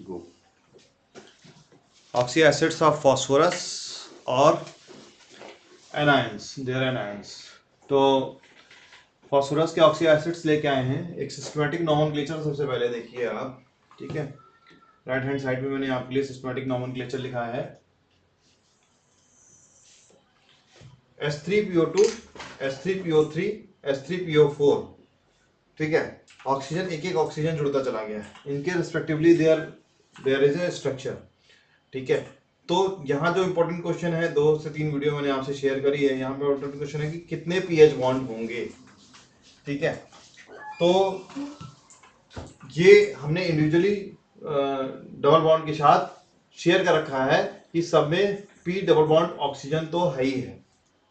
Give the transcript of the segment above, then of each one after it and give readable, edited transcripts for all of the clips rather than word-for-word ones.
Go. Oxy acids of phosphorus और anions, there anions. तो phosphorus के ऑक्सी एसिड्स लेके आए हैं। एक सिस्टमैटिक नोमेनक्लेचर सबसे पहले देखिए आप, ठीक है। राइट हैंड साइड में मैंने आपके लिए सिस्टमैटिक नोमेनक्लेचर लिखा है। S3PO2, S3PO3, S3PO4, ठीक है। ऑक्सीजन, एक एक ऑक्सीजन जुड़ता चला गया है। इनके respectively there is a structure, ठीक है। तो यहाँ जो इंपॉर्टेंट क्वेश्चन है, 2 से 3 वीडियो मैंने आपसे शेयर करी है। यहाँ पे इंपॉर्टेंट क्वेश्चन है कि कितने पीएच बॉन्ड होंगे, ठीक है। तो ये हमने इंडिविजुअली डबल बॉन्ड के साथ शेयर कर रखा है कि सब में पी डबल बॉन्ड ऑक्सीजन तो है ही है,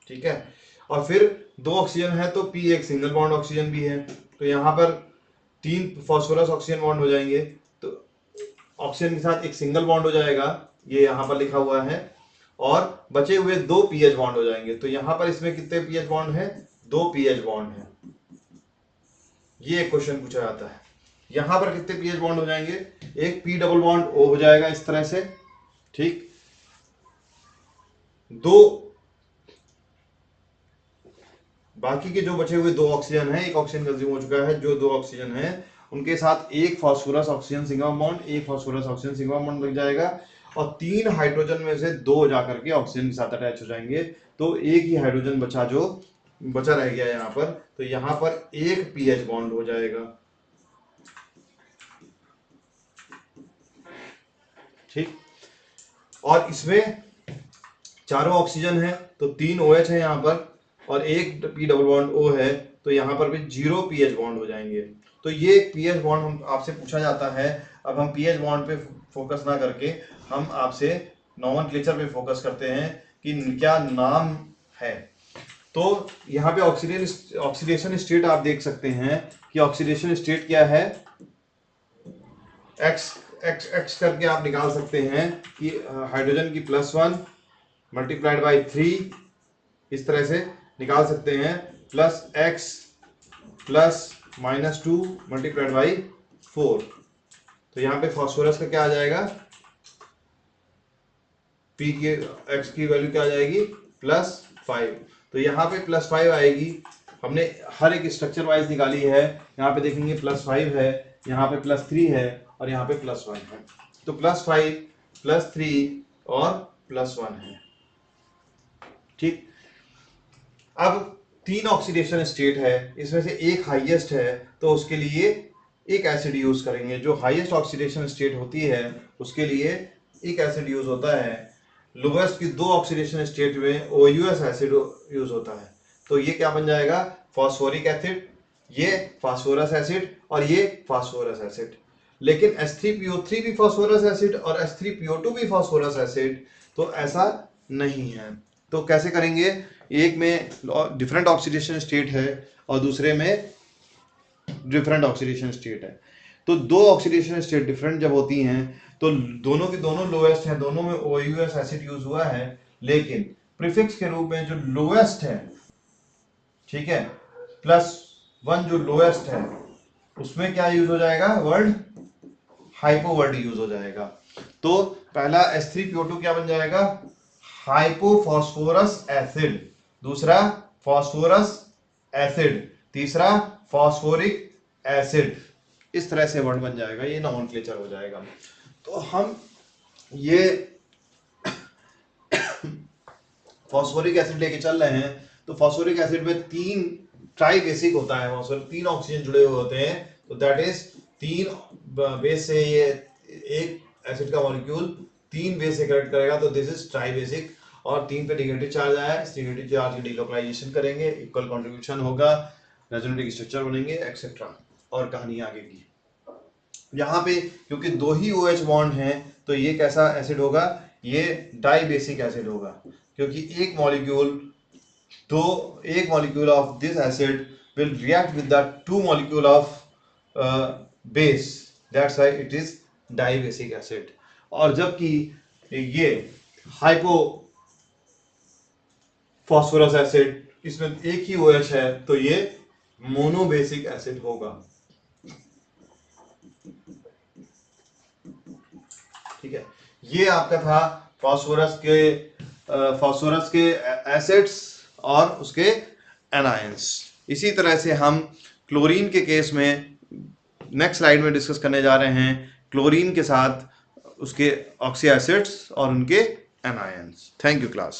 ठीक है। और फिर 2 ऑक्सीजन है तो पी एक सिंगल बॉन्ड ऑक्सीजन भी है। तो यहाँ पर 3 फॉस्फोरस ऑक्सीजन बॉन्ड हो जाएंगे, तो ऑक्सीजन के साथ एक सिंगल बॉन्ड हो जाएगा, ये यहाँ पर लिखा हुआ है। और बचे हुए 2 पीएच बॉन्ड हो जाएंगे। तो यहाँ पर इसमें कितने पीएच बॉन्ड है? 2 पीएच बॉन्ड है। ये एक क्वेश्चन पूछा जाता है। यहां पर कितने पीएच बॉन्ड हो जाएंगे? एक पी डबल बॉन्ड ओ हो जाएगा इस तरह से, ठीक। 2 बाकी के जो बचे हुए 2 ऑक्सीजन है, एक ऑक्सीजन कंज्यूम हो चुका है, जो 2 ऑक्सीजन है उनके साथ एक फॉस्फोरस ऑक्सीजन सिंगल बॉन्ड, एक फॉस्फोरस ऑक्सीजन सिंगल बॉन्ड लग जाएगा। और 3 हाइड्रोजन में से 2 जाकर के ऑक्सीजन के साथ अटैच हो जाएंगे। तो एक ही हाइड्रोजन बचा रह गया यहाँ पर। तो यहाँ पर एक पीएच बॉन्ड हो जाएगा, ठीक। और इसमें चारों ऑक्सीजन है तो 3 OH है यहाँ पर, और एक पी डबल बॉन्ड O है। तो यहाँ पर भी 0 पीएच बॉन्ड हो जाएंगे। तो ये पीएच बॉन्ड हम आपसे पूछा जाता है। अब हम पीएच बॉन्ड पे फोकस ना करके हम आपसे नोमेनक्लेचर पे फोकस करते हैं कि क्या नाम है। तो यहाँ पे ऑक्सीडेशन स्टेट आप देख सकते हैं कि ऑक्सीडेशन स्टेट क्या है। एक्स एक्स एक्स करके आप निकाल सकते हैं कि हाइड्रोजन की +1 मल्टीप्लाइड बाई 3, इस तरह से निकाल सकते हैं। Plus x plus -2 multiplied by 4। तो यहाँ पे फॉस्फोरस का क्या आ जाएगा? पी की एक्स की वैल्यू क्या आ जाएगी? +5। तो यहाँ पे +5 आएगी। हमने हर एक स्ट्रक्चर वाइज निकाली है। यहाँ पे देखेंगे +5 है, यहाँ पे +3 है, और यहाँ पे +1 है। तो +5 +3 और +1 है, ठीक। अब 3 ऑक्सीडेशन स्टेट है, इसमें से एक हाईएस्ट है, तो उसके लिए एक एसिड यूज करेंगे। जो हाईएस्ट ऑक्सीडेशन स्टेट होती है उसके लिए एक एसिड यूज होता है। लोवेस्ट की 2 ऑक्सीडेशन स्टेट में OUS एसिड यूज होता है। तो ये क्या बन जाएगा? फॉस्फोरिक एसिड, ये फास्फोरस एसिड, और ये फास्फोरस एसिड। लेकिन S3PO3 भी फास्फोरस एसिड और S3PO2 भी फास्फोरस एसिड, तो ऐसा नहीं है। तो कैसे करेंगे? एक में डिफरेंट ऑक्सीडेशन स्टेट है और दूसरे में डिफरेंट ऑक्सीडेशन स्टेट है। तो 2 ऑक्सीडेशन स्टेट डिफरेंट जब होती हैं तो दोनों की दोनों लोएस्ट है, दोनों में OUS एसिड यूज हुआ है। लेकिन प्रीफिक्स के रूप में जो लोएस्ट है, ठीक है, +1 जो लोएस्ट है उसमें क्या यूज हो जाएगा? वर्ड हाइपो वर्ड यूज हो जाएगा। तो पहला S3PO2 क्या बन जाएगा? हाइपोफॉस्फोरस एसिड, दूसरा फॉस्फोरस एसिड, तीसरा फॉस्फोरिक एसिड। इस तरह से वर्ड बन जाएगा, ये नोमेनक्लेचर हो जाएगा। तो हम ये फॉस्फोरिक एसिड लेके चल रहे हैं। तो फॉस्फोरिक एसिड में 3 ट्राई बेसिक होता है। फॉस्फोरिक 3 ऑक्सीजन जुड़े हुए होते हैं। तो दैट इज 3 बेस से ये एक एसिड का मॉलिक्यूल 3 बेस से कनेक्ट करेगा, तो दिस इज ट्राई बेसिक। और 3 पे नेगेटिव चार्ज आया है, इस नेगेटिव चार्ज की डिलोकलाइजेशन करेंगे, इक्वल कॉन्ट्रीब्यूशन होगा, रेजोनेटिव स्ट्रक्चर बनेंगे, एक्सेट्रा, और कहानी आगे की। यहाँ पे क्योंकि 2 ही OH बॉन्ड हैं, तो ये कैसा एसिड होगा? ये डाई बेसिक एसिड होगा, क्योंकि एक molecule of this acid will react with the 2 molecule of base, that's why it is dibasic acid। और जबकि ये हाइपो फॉस्फोरस एसिड, इसमें एक ही OH है, तो ये मोनोबेसिक एसिड होगा। ठीक है, ये आपका था फास्फोरस के एसिड्स और उसके एनायंस। इसी तरह से हम क्लोरीन के केस में नेक्स्ट स्लाइड में डिस्कस करने जा रहे हैं, क्लोरीन के साथ उसके ऑक्सी एसिड्स और उनके एनायंस। Thank you class.